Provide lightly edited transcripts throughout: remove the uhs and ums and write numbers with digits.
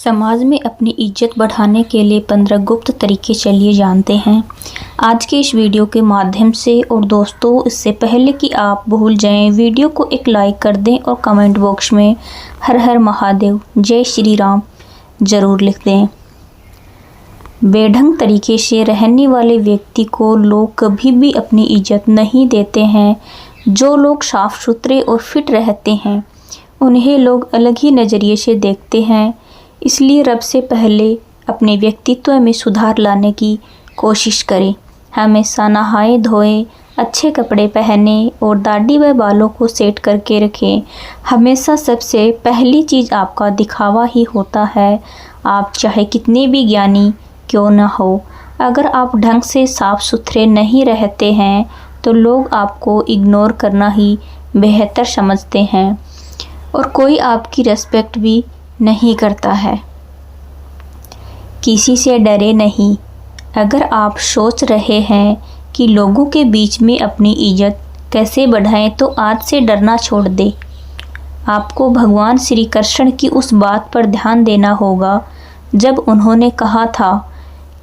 समाज में अपनी इज्जत बढ़ाने के लिए 15 गुप्त तरीके चलिए जानते हैं आज के इस वीडियो के माध्यम से। और दोस्तों, इससे पहले कि आप भूल जाएं, वीडियो को एक लाइक कर दें और कमेंट बॉक्स में हर हर महादेव, जय श्री राम ज़रूर लिख दें। बेढंग तरीके से रहने वाले व्यक्ति को लोग कभी भी अपनी इज्जत नहीं देते हैं। जो लोग साफ सुथरे और फिट रहते हैं उन्हें लोग अलग ही नज़रिए से देखते हैं। इसलिए रब से पहले अपने व्यक्तित्व में सुधार लाने की कोशिश करें। हमेशा नहाए धोए, अच्छे कपड़े पहने और दाढ़ी व बालों को सेट करके रखें। हमेशा सबसे पहली चीज़ आपका दिखावा ही होता है, आप चाहे कितने भी ज्ञानी क्यों ना हो। अगर आप ढंग से साफ सुथरे नहीं रहते हैं तो लोग आपको इग्नोर करना ही बेहतर समझते हैं और कोई आपकी रिस्पेक्ट भी नहीं करता है। किसी से डरे नहीं। अगर आप सोच रहे हैं कि लोगों के बीच में अपनी इज्जत कैसे बढ़ाएं तो आज से डरना छोड़ दें। आपको भगवान श्री कृष्ण की उस बात पर ध्यान देना होगा जब उन्होंने कहा था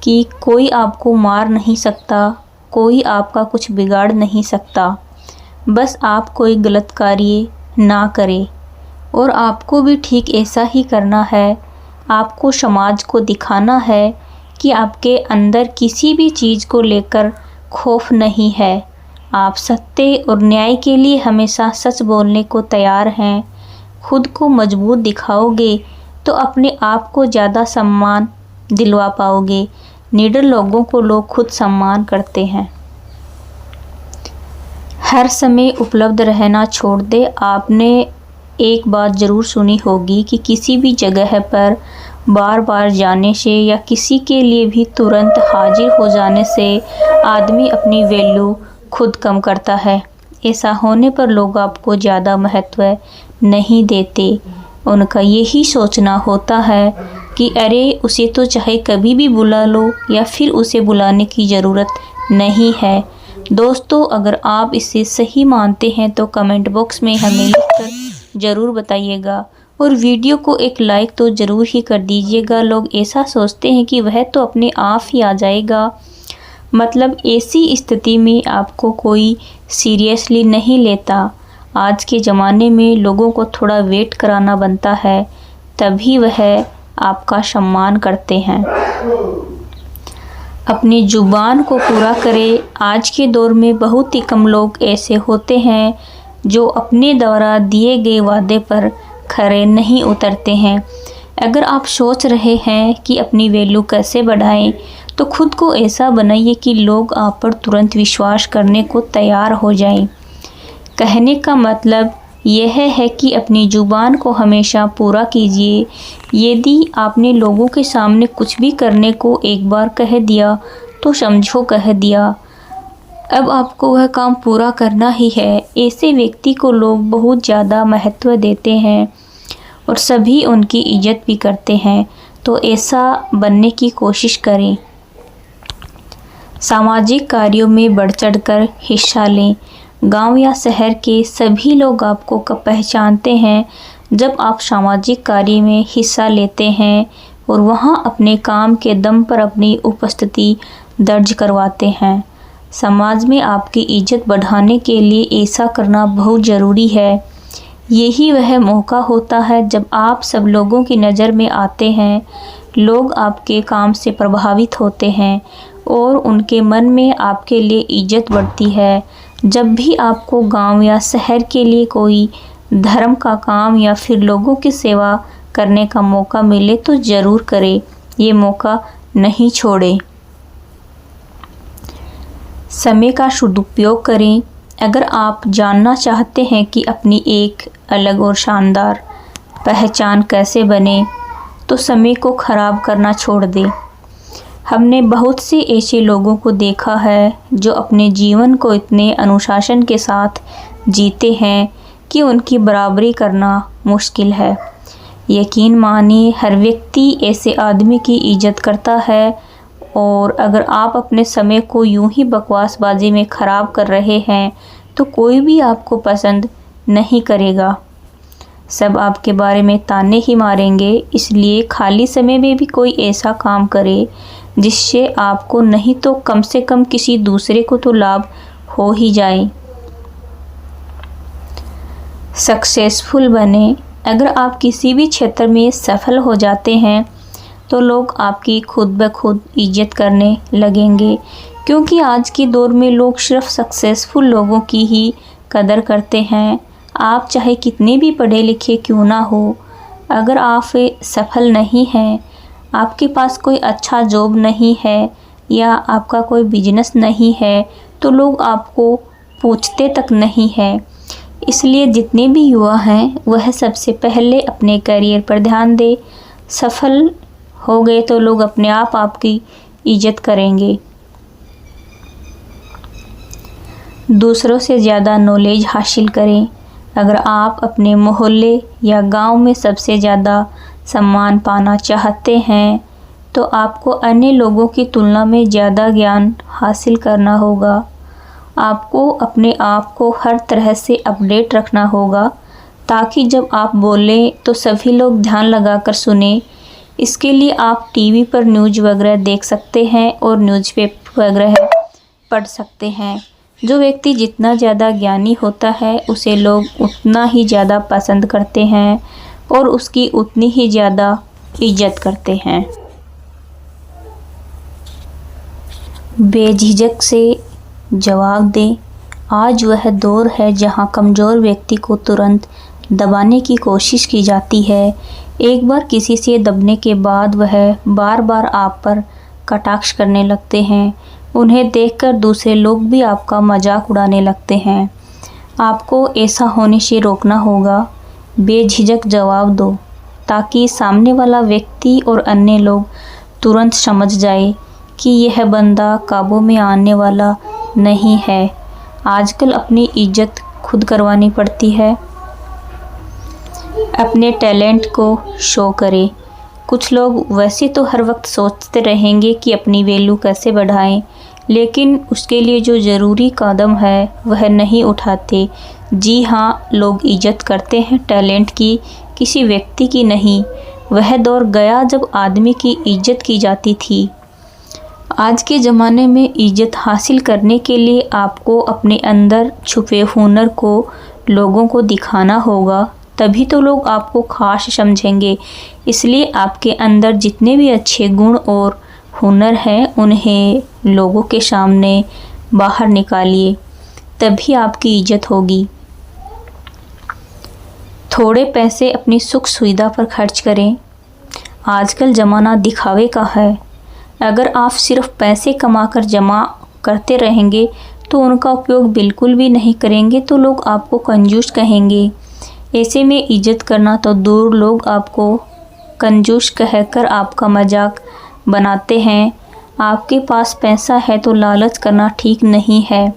कि कोई आपको मार नहीं सकता, कोई आपका कुछ बिगाड़ नहीं सकता, बस आप कोई गलत कार्य ना करें। और आपको भी ठीक ऐसा ही करना है। आपको समाज को दिखाना है कि आपके अंदर किसी भी चीज़ को लेकर खौफ नहीं है। आप सत्य और न्याय के लिए हमेशा सच बोलने को तैयार हैं। खुद को मजबूत दिखाओगे तो अपने आप को ज़्यादा सम्मान दिलवा पाओगे। निडर लोगों को लोग खुद सम्मान करते हैं। हर समय उपलब्ध रहना छोड़ दे। आपने एक बात ज़रूर सुनी होगी कि किसी भी जगह पर बार बार जाने से या किसी के लिए भी तुरंत हाजिर हो जाने से आदमी अपनी वैल्यू खुद कम करता है। ऐसा होने पर लोग आपको ज़्यादा महत्व नहीं देते। उनका यही सोचना होता है कि अरे उसे तो चाहे कभी भी बुला लो या फिर उसे बुलाने की ज़रूरत नहीं है। दोस्तों, अगर आप इसे सही मानते हैं तो कमेंट बॉक्स में हमें लिखकर ज़रूर बताइएगा और वीडियो को एक लाइक तो ज़रूर ही कर दीजिएगा। लोग ऐसा सोचते हैं कि वह तो अपने आप ही आ जाएगा, मतलब ऐसी स्थिति में आपको कोई सीरियसली नहीं लेता। आज के ज़माने में लोगों को थोड़ा वेट कराना बनता है, तभी वह आपका सम्मान करते हैं। अपनी जुबान को पूरा करें। आज के दौर में बहुत ही कम लोग ऐसे होते हैं जो अपने द्वारा दिए गए वादे पर खरे नहीं उतरते हैं। अगर आप सोच रहे हैं कि अपनी वैल्यू कैसे बढ़ाएं, तो खुद को ऐसा बनाइए कि लोग आप पर तुरंत विश्वास करने को तैयार हो जाएं। कहने का मतलब यह है कि अपनी जुबान को हमेशा पूरा कीजिए। यदि आपने लोगों के सामने कुछ भी करने को एक बार कह दिया तो समझो कह दिया, अब आपको वह काम पूरा करना ही है। ऐसे व्यक्ति को लोग बहुत ज़्यादा महत्व देते हैं और सभी उनकी इज्जत भी करते हैं, तो ऐसा बनने की कोशिश करें। सामाजिक कार्यों में बढ़ चढ़कर हिस्सा लें। गांव या शहर के सभी लोग आपको पहचानते हैं जब आप सामाजिक कार्य में हिस्सा लेते हैं और वहां अपने काम के दम पर अपनी उपस्थिति दर्ज करवाते हैं। समाज में आपकी इज्जत बढ़ाने के लिए ऐसा करना बहुत ज़रूरी है। यही वह मौका होता है जब आप सब लोगों की नज़र में आते हैं। लोग आपके काम से प्रभावित होते हैं और उनके मन में आपके लिए इज्जत बढ़ती है। जब भी आपको गांव या शहर के लिए कोई धर्म का काम या फिर लोगों की सेवा करने का मौका मिले तो ज़रूर करें। ये मौका नहीं छोड़ें। समय का सदुपयोग करें। अगर आप जानना चाहते हैं कि अपनी एक अलग और शानदार पहचान कैसे बने, तो समय को ख़राब करना छोड़ दें। हमने बहुत से ऐसे लोगों को देखा है जो अपने जीवन को इतने अनुशासन के साथ जीते हैं कि उनकी बराबरी करना मुश्किल है। यकीन मानिए, हर व्यक्ति ऐसे आदमी की इज्जत करता है। और अगर आप अपने समय को यूं ही बकवासबाजी में ख़राब कर रहे हैं तो कोई भी आपको पसंद नहीं करेगा। सब आपके बारे में ताने ही मारेंगे। इसलिए खाली समय में भी कोई ऐसा काम करे जिससे आपको नहीं तो कम से कम किसी दूसरे को तो लाभ हो ही जाए। सक्सेसफुल बने। अगर आप किसी भी क्षेत्र में सफल हो जाते हैं तो लोग आपकी खुद ब खुद इज्जत करने लगेंगे, क्योंकि आज के दौर में लोग सिर्फ सक्सेसफुल लोगों की ही कदर करते हैं। आप चाहे कितने भी पढ़े लिखे क्यों ना हो, अगर आप सफल नहीं हैं, आपके पास कोई अच्छा जॉब नहीं है या आपका कोई बिजनेस नहीं है, तो लोग आपको पूछते तक नहीं है। इसलिए जितने भी युवा हैं वह सबसे पहले अपने करियर पर ध्यान दें। सफल हो गए तो लोग अपने आप आपकी इज्जत करेंगे। दूसरों से ज़्यादा नॉलेज हासिल करें। अगर आप अपने मोहल्ले या गांव में सबसे ज़्यादा सम्मान पाना चाहते हैं तो आपको अन्य लोगों की तुलना में ज़्यादा ज्ञान हासिल करना होगा। आपको अपने आप को हर तरह से अपडेट रखना होगा ताकि जब आप बोलें तो सभी लोग ध्यान लगाकर सुने। इसके लिए आप टीवी पर न्यूज़ वगैरह देख सकते हैं और न्यूज़पेपर वगैरह पढ़ सकते हैं। जो व्यक्ति जितना ज़्यादा ज्ञानी होता है उसे लोग उतना ही ज़्यादा पसंद करते हैं और उसकी उतनी ही ज़्यादा इज्जत करते हैं। बेझिझक से जवाब दें। आज वह दौर है जहां कमज़ोर व्यक्ति को तुरंत दबाने की कोशिश की जाती है। एक बार किसी से दबने के बाद वह बार बार आप पर कटाक्ष करने लगते हैं। उन्हें देखकर दूसरे लोग भी आपका मजाक उड़ाने लगते हैं। आपको ऐसा होने से रोकना होगा। बेझिझक जवाब दो ताकि सामने वाला व्यक्ति और अन्य लोग तुरंत समझ जाए कि यह बंदा काबू में आने वाला नहीं है। आजकल अपनी इज्जत खुद करवानी पड़ती है। अपने टैलेंट को शो करें। कुछ लोग वैसे तो हर वक्त सोचते रहेंगे कि अपनी वैल्यू कैसे बढ़ाएं, लेकिन उसके लिए जो ज़रूरी कदम है वह नहीं उठाते। जी हाँ, लोग इज्जत करते हैं टैलेंट की, किसी व्यक्ति की नहीं। वह दौर गया जब आदमी की इज्जत की जाती थी। आज के ज़माने में इज्जत हासिल करने के लिए आपको अपने अंदर छुपे हुनर को लोगों को दिखाना होगा, तभी तो लोग आपको खास समझेंगे। इसलिए आपके अंदर जितने भी अच्छे गुण और हुनर हैं उन्हें लोगों के सामने बाहर निकालिए, तभी आपकी इज्जत होगी। थोड़े पैसे अपनी सुख सुविधा पर खर्च करें। आजकल ज़माना दिखावे का है। अगर आप सिर्फ पैसे कमाकर जमा करते रहेंगे तो उनका उपयोग बिल्कुल भी नहीं करेंगे तो लोग आपको कंजूस कहेंगे। ऐसे में इज्जत करना तो दूर, लोग आपको कंजूस कहकर आपका मजाक बनाते हैं। आपके पास पैसा है तो लालच करना ठीक नहीं है।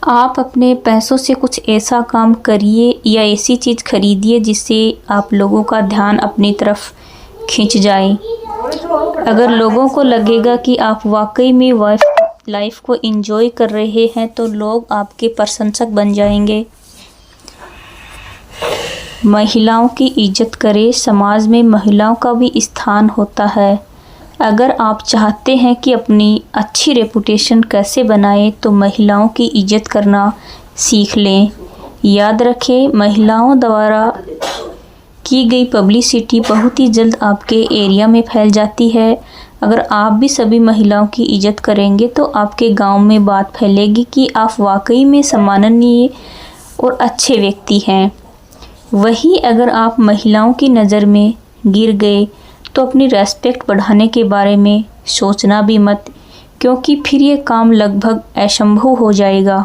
आप अपने पैसों से कुछ ऐसा काम करिए या ऐसी चीज़ खरीदिए जिससे आप लोगों का ध्यान अपनी तरफ खींच जाए। अगर लोगों को लगेगा कि आप वाकई में लाइफ को एंजॉय कर रहे हैं तो लोग आपके प्रशंसक बन जाएंगे। महिलाओं की इज्जत करें। समाज में महिलाओं का भी स्थान होता है। अगर आप चाहते हैं कि अपनी अच्छी रेपुटेशन कैसे बनाएं तो महिलाओं की इज्जत करना सीख लें। याद रखें, महिलाओं द्वारा की गई पब्लिसिटी बहुत ही जल्द आपके एरिया में फैल जाती है। अगर आप भी सभी महिलाओं की इज्जत करेंगे तो आपके गांव में बात फैलेगी कि आप वाकई में सम्माननीय और अच्छे व्यक्ति हैं। वही अगर आप महिलाओं की नज़र में गिर गए तो अपनी रेस्पेक्ट बढ़ाने के बारे में सोचना भी मत, क्योंकि फिर ये काम लगभग असंभव हो जाएगा।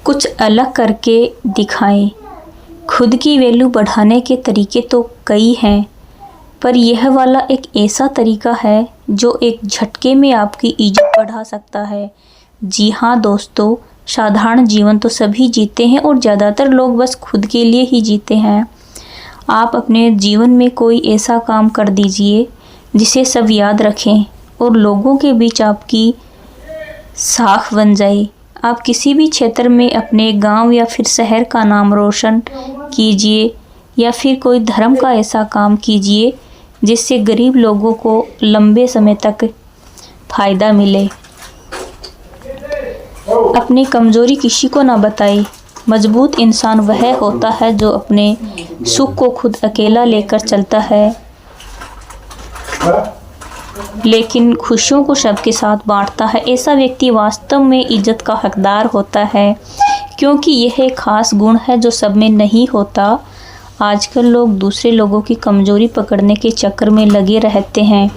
कुछ अलग करके दिखाएं। खुद की वैल्यू बढ़ाने के तरीके तो कई हैं, पर यह वाला एक ऐसा तरीका है जो एक झटके में आपकी इज्जत बढ़ा सकता है। जी हाँ दोस्तों, साधारण जीवन तो सभी जीते हैं और ज़्यादातर लोग बस खुद के लिए ही जीते हैं। आप अपने जीवन में कोई ऐसा काम कर दीजिए जिसे सब याद रखें और लोगों के बीच आपकी साख बन जाए। आप किसी भी क्षेत्र में अपने गांव या फिर शहर का नाम रोशन कीजिए, या फिर कोई धर्म का ऐसा काम कीजिए जिससे गरीब लोगों को लंबे समय तक फ़ायदा मिले। अपनी कमज़ोरी किसी को ना बताए। मजबूत इंसान वह होता है जो अपने सुख को खुद अकेला लेकर चलता है, लेकिन खुशियों को सबके साथ बांटता है। ऐसा व्यक्ति वास्तव में इज्जत का हकदार होता है, क्योंकि यह एक खास गुण है जो सब में नहीं होता। आजकल लोग दूसरे लोगों की कमज़ोरी पकड़ने के चक्कर में लगे रहते हैं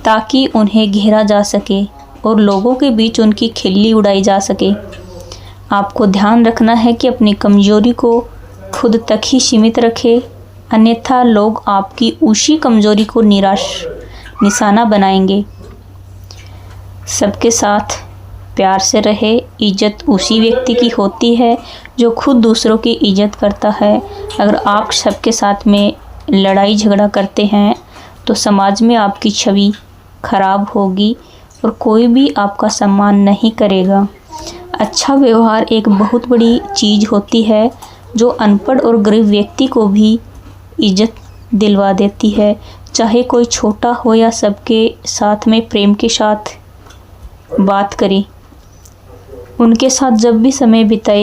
ताकि उन्हें घेरा जा सके और लोगों के बीच उनकी खिल्ली उड़ाई जा सके। आपको ध्यान रखना है कि अपनी कमज़ोरी को खुद तक ही सीमित रखें, अन्यथा लोग आपकी उसी कमज़ोरी को निशाना बनाएंगे। सबके साथ प्यार से रहे। इज्जत उसी व्यक्ति की होती है जो खुद दूसरों की इज्जत करता है। अगर आप सबके साथ में लड़ाई झगड़ा करते हैं तो समाज में आपकी छवि खराब होगी और कोई भी आपका सम्मान नहीं करेगा। अच्छा व्यवहार एक बहुत बड़ी चीज़ होती है जो अनपढ़ और गरीब व्यक्ति को भी इज्जत दिलवा देती है, चाहे कोई छोटा हो या सबके साथ में प्रेम के साथ बात करें। उनके साथ जब भी समय बिताए